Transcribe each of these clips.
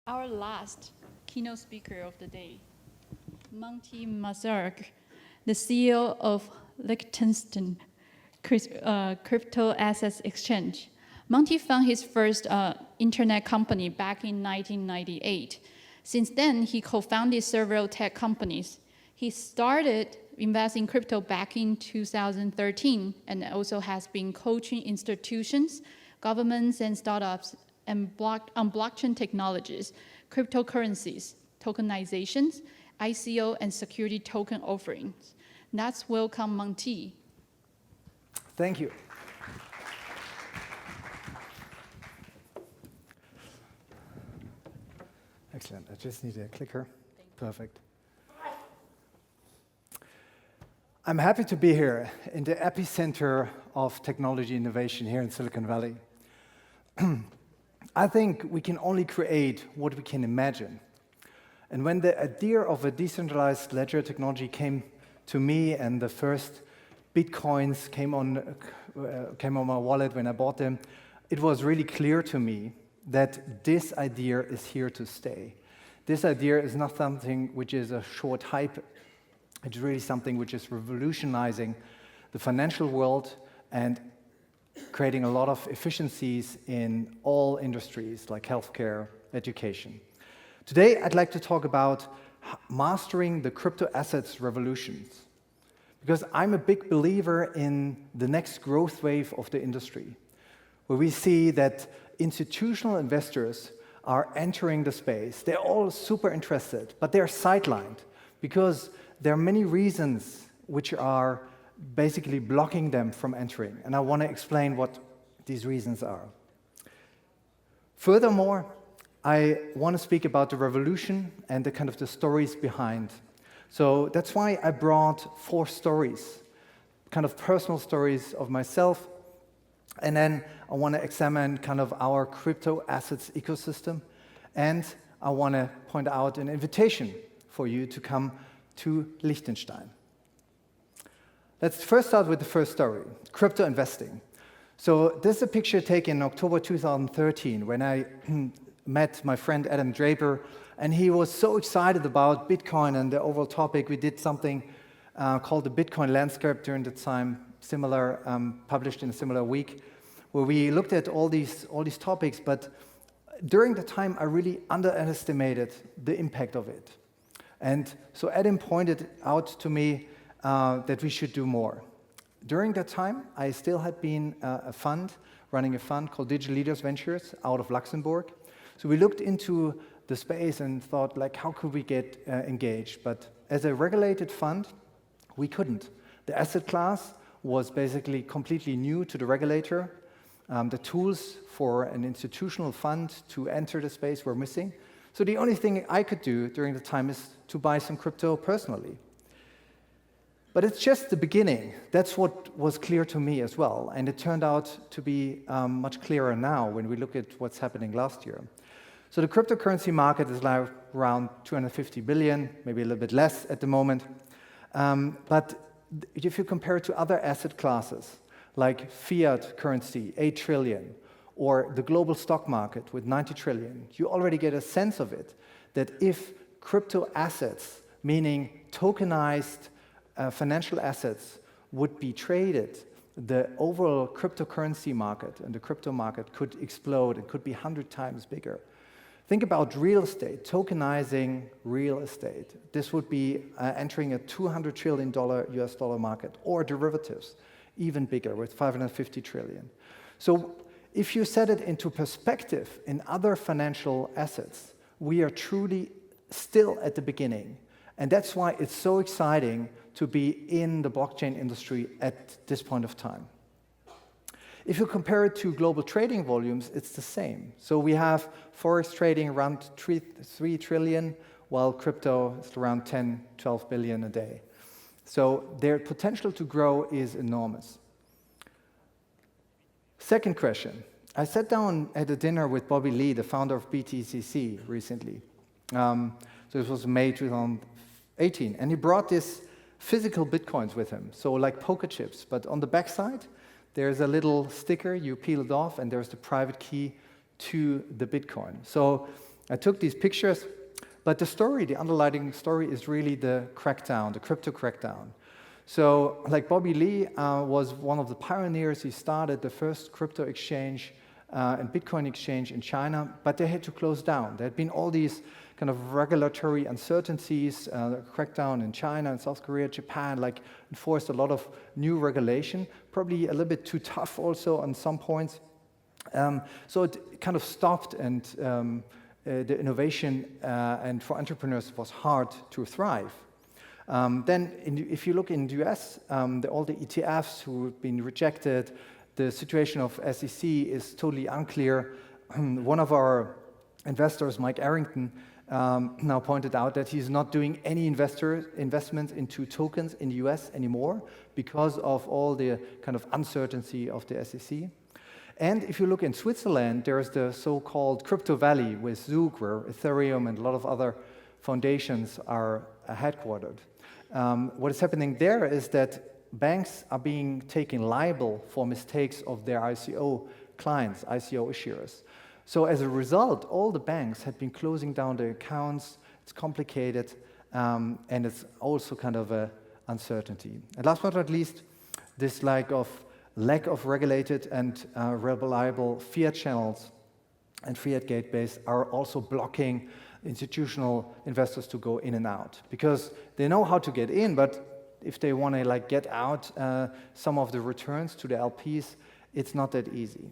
Our last keynote speaker of the day, Monty Metzger, the CEO of Liechtenstein Crypto Assets Exchange. Monty founded his first internet company back in 1998. Since then, he co-founded several tech companies. He started investing in crypto back in 2013 and also has been coaching institutions, governments, and startups on blockchain technologies, cryptocurrencies, tokenizations, ICO, and security token offerings. Let's welcome Monty. Thank you. Excellent. I just need a clicker. Perfect. I'm happy to be here in the epicenter of technology innovation here in Silicon Valley. I think we can only create what we can imagine. And when the idea of a decentralized ledger technology came to me and the first Bitcoins came on my wallet when I bought them, it was really clear to me that this idea is here to stay. This idea is not something which is a short hype. It's really something which is revolutionizing the financial world and creating a lot of efficiencies in all industries like healthcare, education. Today, I'd like to talk about mastering the crypto assets revolutions, because I'm a big believer in the next growth wave of the industry, where we see that institutional investors are entering the space. They're all super interested, but they're sidelined because there are many reasons which are basically blocking them from entering, and I want to explain what these reasons are. Furthermore, I want to speak about the revolution and the kind of the stories behind. So that's why I brought 4 stories, kind of personal stories of myself, and then I want to examine kind of our crypto assets ecosystem, and I want to point out an invitation for you to come to Liechtenstein. Let's first start with the first story, crypto investing. So this is a picture taken in October 2013 when I met my friend Adam Draper, and he was so excited about Bitcoin and the overall topic. We did something called the Bitcoin landscape during the time, similar, published in a similar week, where we looked at all these topics, but during the time I really underestimated the impact of it. And so Adam pointed out to me that we should do more. During that time, I still had been running a fund called Digital Leaders Ventures out of Luxembourg. So we looked into the space and thought, like, how could we get engaged? But as a regulated fund, we couldn't. The asset class was basically completely new to the regulator. The tools for an institutional fund to enter the space were missing. So the only thing I could do during the time is to buy some crypto personally. But it's just the beginning. That's what was clear to me as well. And it turned out to be much clearer now when we look at what's happening last year. So the cryptocurrency market is now around 250 billion, maybe a little bit less at the moment. But if you compare it to other asset classes, like fiat currency, 8 trillion, or the global stock market with 90 trillion, you already get a sense of it, that if crypto assets, meaning tokenized financial assets, would be traded, the overall cryptocurrency market and the crypto market could explode. It could be 100 times bigger. Think about real estate, tokenizing real estate. This would be entering a $200 trillion US dollar market, or derivatives, even bigger with 550 trillion. So if you set it into perspective in other financial assets, we are truly still at the beginning. And that's why it's so exciting to be in the blockchain industry at this point of time. If you compare it to global trading volumes, it's the same. So we have forex trading around 3 trillion, while crypto is around 10, 12 billion a day. So their potential to grow is enormous. Second question. I sat down at a dinner with Bobby Lee, the founder of BTCC, recently. So this was May 2018. And he brought this physical Bitcoins with him, so like poker chips. But on the backside, there's a little sticker. You peel it off, and there's the private key to the Bitcoin. So I took these pictures, but the story, the underlying story is really the crackdown, the crypto crackdown. So like Bobby Lee was one of the pioneers. He started the first crypto exchange and Bitcoin exchange in China, but they had to close down. There had been all these kind of regulatory uncertainties, the crackdown in China and South Korea, Japan, like enforced a lot of new regulation, probably a little bit too tough also on some points. So it kind of stopped, and the innovation and for entrepreneurs was hard to thrive. Then if you look in the US, all the ETFs who've been rejected, the situation of SEC is totally unclear. One of our investors, Mike Arrington, now pointed out that he's not doing any investments into tokens in the US anymore because of all the kind of uncertainty of the SEC. And if you look in Switzerland, there's the so-called Crypto Valley with Zug, where Ethereum and a lot of other foundations are headquartered. What is happening there is that banks are being taken liable for mistakes of their ICO clients, ICO issuers. So as a result, all the banks had been closing down their accounts. It's complicated, and it's also kind of an uncertainty. And last but not least, this lack of regulated and reliable fiat channels and fiat gateways are also blocking institutional investors to go in and out, because they know how to get in, but if they want to like get out some of the returns to the LPs, it's not that easy.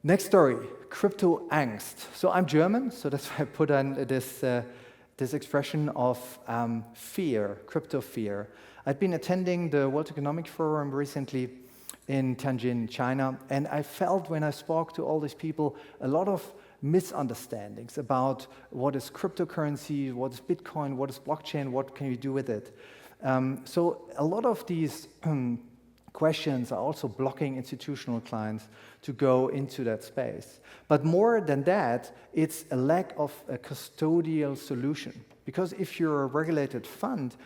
Next story, crypto angst. So I'm German, so that's why I put on this expression of fear, crypto fear. I've been attending the World Economic Forum recently in Tianjin, China, and I felt when I spoke to all these people a lot of misunderstandings about what is cryptocurrency, what is Bitcoin, what is blockchain, what can you do with it. So a lot of these questions are also blocking institutional clients to go into that space. But more than that, it's a lack of a custodial solution. Because if you're a regulated fund,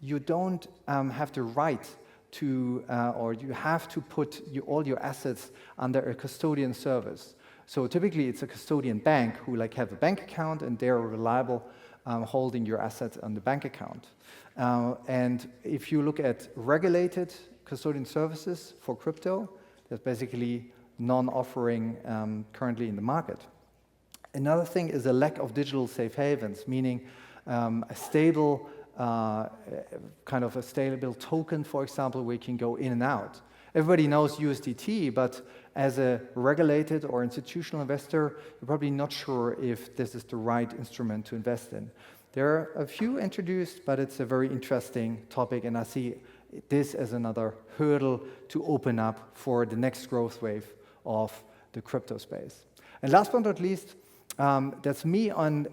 you don't have the right to, or you have to put all your assets under a custodian service. So typically it's a custodian bank who like have a bank account, and they're reliable holding your assets on the bank account. And if you look at regulated custodian services for crypto, there's basically none offering currently in the market. Another thing is a lack of digital safe havens, meaning a stable, kind of a stable token, for example, where you can go in and out. Everybody knows USDT, but as a regulated or institutional investor, you're probably not sure if this is the right instrument to invest in. There are a few introduced, but it's a very interesting topic, and I see this as another hurdle to open up for the next growth wave of the crypto space. And last but not least, that's me and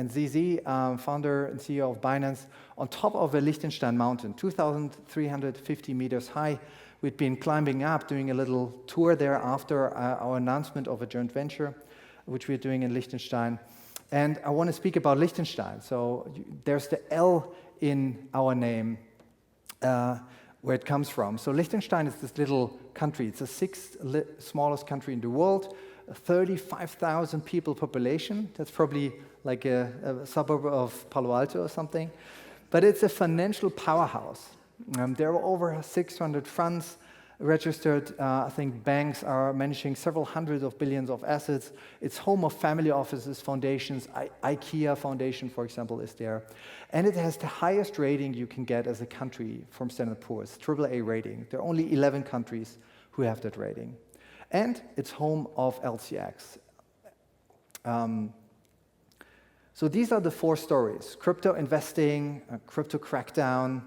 ZZ, founder and CEO of Binance, on top of a Liechtenstein mountain, 2,350 meters high. We'd been climbing up, doing a little tour there after our announcement of a joint venture, which we're doing in Liechtenstein. And I want to speak about Liechtenstein. So there's the L in our name, where it comes from. So Liechtenstein is this little country. It's the sixth smallest country in the world, 35,000 people population. That's probably like a suburb of Palo Alto or something. But it's a financial powerhouse. There are over 600 funds registered. I think banks are managing several hundreds of billions of assets. It's home of family offices, foundations. IKEA Foundation, for example, is there. And it has the highest rating you can get as a country from Standard & Poor's, AAA rating. There are only 11 countries who have that rating. And it's home of Lcx. So these are the four stories: crypto investing, crypto crackdown,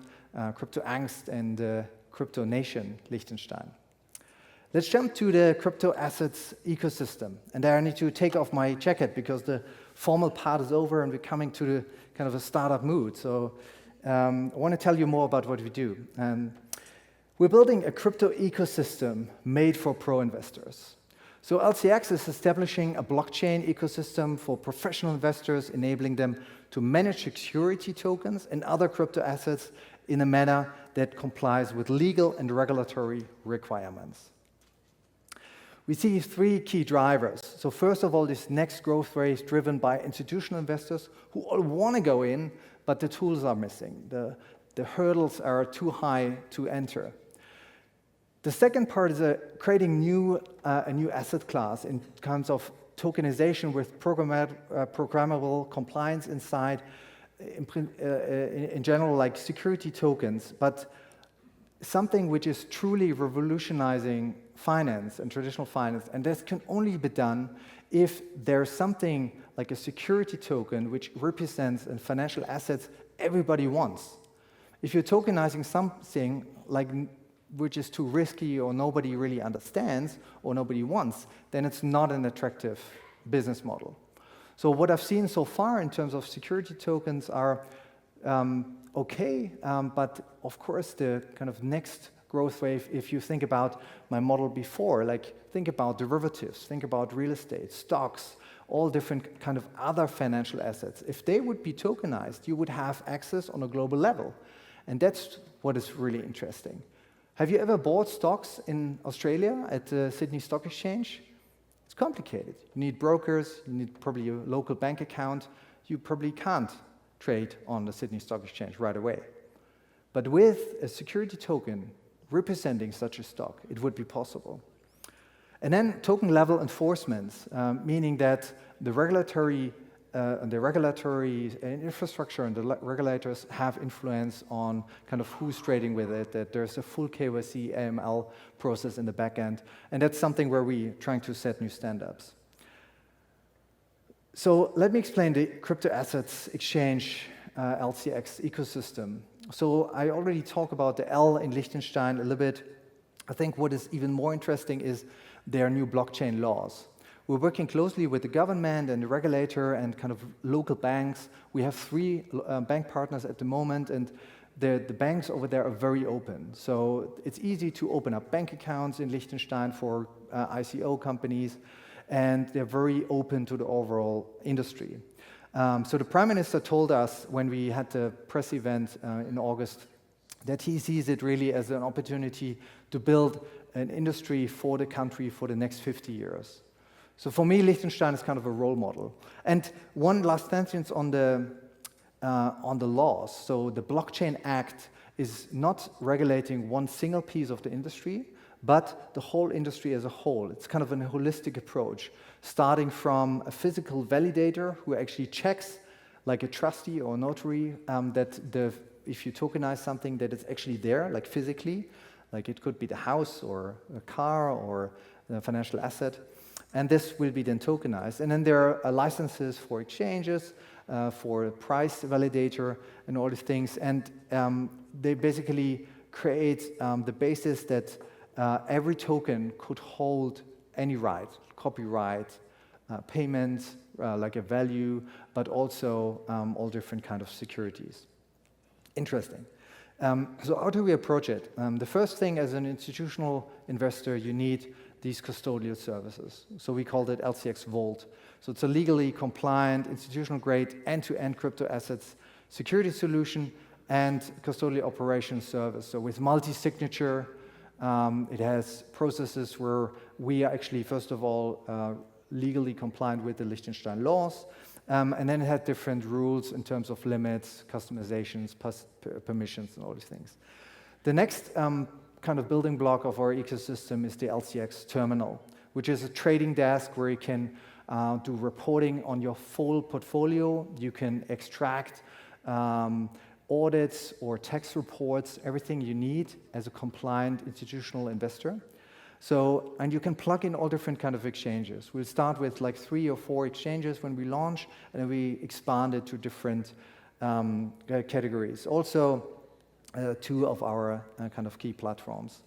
crypto angst, and crypto nation, Liechtenstein. Let's jump to the crypto assets ecosystem. And there I need to take off my jacket because the formal part is over and we're coming to the kind of a startup mood. So I want to tell you more about what we do. We're building a crypto ecosystem made for pro investors. So Lcx is establishing a blockchain ecosystem for professional investors, enabling them to manage security tokens and other crypto assets in a manner that complies with legal and regulatory requirements. We see three key drivers. So first of all, this next growth rate is driven by institutional investors who all want to go in, but the tools are missing. The hurdles are too high to enter. The second part is creating a new asset class in terms of tokenization with programmable compliance inside, in general, like security tokens, but something which is truly revolutionizing finance and traditional finance. And this can only be done if there's something like a security token which represents financial assets everybody wants. If you're tokenizing something like which is too risky or nobody really understands or nobody wants, then it's not an attractive business model. So what I've seen so far in terms of security tokens are okay, but of course the kind of next growth wave, if you think about my model before, like think about derivatives, think about real estate, stocks, all different kind of other financial assets. If they would be tokenized, you would have access on a global level. And that's what is really interesting. Have you ever bought stocks in Australia at the Sydney Stock Exchange? It's complicated. You need brokers, you need probably a local bank account. You probably can't trade on the Sydney Stock Exchange right away. But with a security token representing such a stock, it would be possible. And then token level enforcements, meaning that the regulatory infrastructure and the regulators have influence on kind of who's trading with it, that there's a full KYC AML process in the back end. And that's something where we're trying to set new standards. So let me explain the crypto assets exchange LCX ecosystem. So I already talked about the L in Liechtenstein a little bit. I think what is even more interesting is their new blockchain laws. We're working closely with the government and the regulator and kind of local banks. We have 3 bank partners at the moment, and the banks over there are very open. So it's easy to open up bank accounts in Liechtenstein for ICO companies, and they're very open to the overall industry. So the Prime Minister told us when we had the press event in August that he sees it really as an opportunity to build an industry for the country for the next 50 years. So for me, Liechtenstein is kind of a role model. And one last sentence on the laws. So the Blockchain Act is not regulating one single piece of the industry, but the whole industry as a whole. It's kind of a holistic approach, starting from a physical validator who actually checks, like a trustee or notary, that if you tokenize something, that it's actually there, like physically, like it could be the house or a car or a financial asset. And this will be then tokenized. And then there are licenses for exchanges, for a price validator, and all these things. And they basically create the basis that every token could hold any right, copyright, payment, like a value, but also all different kind of securities. Interesting. So how do we approach it? The first thing, as an institutional investor, you need these custodial services. So we called it Lcx Vault. So it's a legally compliant, institutional-grade, end-to-end crypto assets security solution and custodial operations service. So with multi-signature, it has processes where we are actually, first of all, legally compliant with the Liechtenstein laws, and then it had different rules in terms of limits, customizations, permissions, and all these things. The next kind of building block of our ecosystem is the Lcx Terminal, which is a trading desk where you can do reporting on your full portfolio. You can extract audits or tax reports, everything you need as a compliant institutional investor. So, and you can plug in all different kind of exchanges. We'll start with like 3 or 4 exchanges when we launch, and then we expand it to different categories. Also, 2 of our kind of key platforms.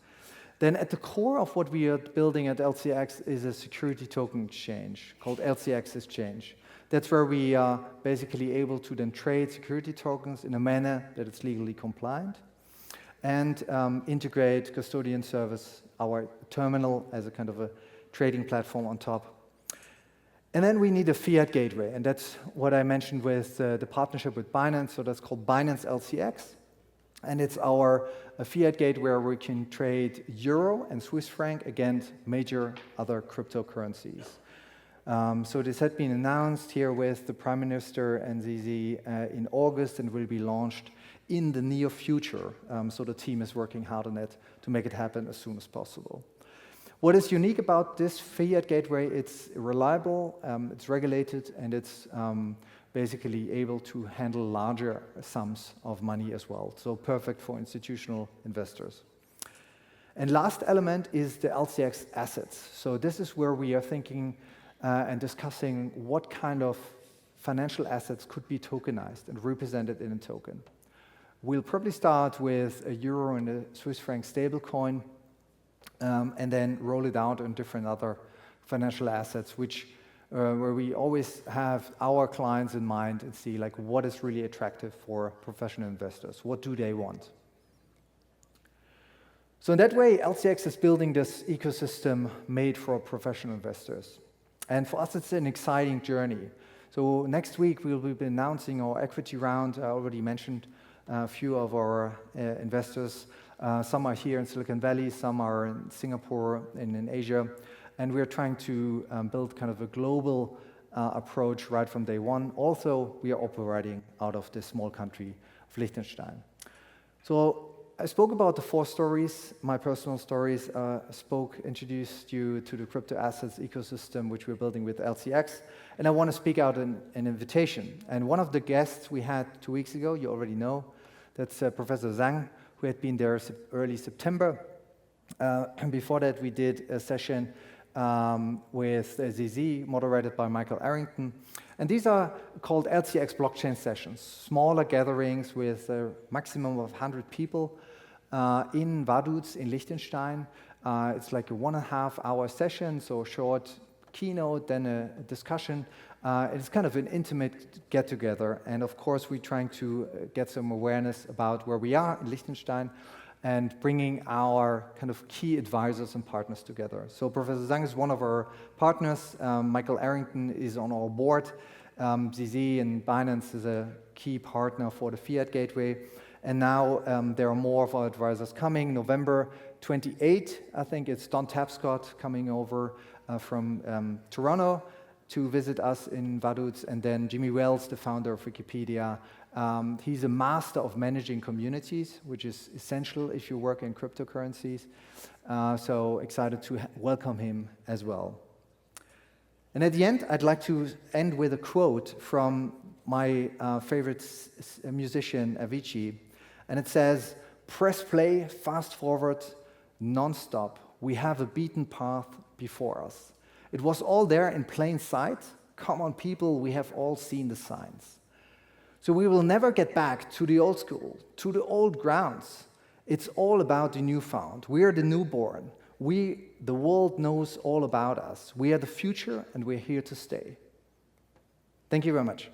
Then at the core of what we are building at LCX is a security token exchange called Lcx Exchange. That's where we are basically able to then trade security tokens in a manner that it's legally compliant and integrate custodian service, our terminal, as a kind of a trading platform on top. And then we need a fiat gateway, and that's what I mentioned with the partnership with Binance. So that's called Binance LCX. And it's our fiat gateway where we can trade euro and Swiss franc against major other cryptocurrencies. So this had been announced here with the Prime Minister and ZZ in August and will be launched in the near future. So the team is working hard on it to make it happen as soon as possible. What is unique about this fiat gateway, it's reliable, it's regulated, and it's basically able to handle larger sums of money as well. So perfect for institutional investors. And last element is the LCX assets. So this is where we are thinking and discussing what kind of financial assets could be tokenized and represented in a token. We'll probably start with a euro and a Swiss franc stablecoin, and then roll it out on different other financial assets, which where we always have our clients in mind and see like what is really attractive for professional investors. What do they want? So in that way, LCX is building this ecosystem made for professional investors. And for us, it's an exciting journey. So next week, we'll be announcing our equity round. I already mentioned a few of our investors. Some are here in Silicon Valley, some are in Singapore and in Asia. And we're trying to build kind of a global approach right from day one. Also, we are operating out of this small country of Liechtenstein. So I spoke about the 4 stories, my personal stories, introduced you to the crypto assets ecosystem which we're building with LCX, and I want to speak out an invitation. And one of the guests we had 2 weeks ago, you already know, that's Professor Zhang, who had been there early September. And before that, we did a session with ZZ, moderated by Michael Arrington. And these are called Ltx Blockchain Sessions, smaller gatherings with a maximum of 100 people in Vaduz in Liechtenstein. It's like a 1.5 hour session, so a short keynote, then a discussion. It's kind of an intimate get-together. And of course, we're trying to get some awareness about where we are in Liechtenstein and bringing our kind of key advisors and partners together. So Professor Zhang is one of our partners. Michael Arrington is on our board. ZZ and Binance is a key partner for the Fiat Gateway. And now there are more of our advisors coming. November 28, I think it's Don Tapscott coming over from Toronto to visit us in Vaduz, and then Jimmy Wells, the founder of Wikipedia. He's a master of managing communities, which is essential if you work in cryptocurrencies. So excited to welcome him as well. And at the end, I'd like to end with a quote from my favorite musician, Avicii. And it says, "Press play, fast forward, non-stop. We have a beaten path before us. It was all there in plain sight. Come on, people, we have all seen the signs. So we will never get back to the old school, to the old grounds. It's all about the newfound. We are the newborn. The world knows all about us. We are the future, and we're here to stay." Thank you very much.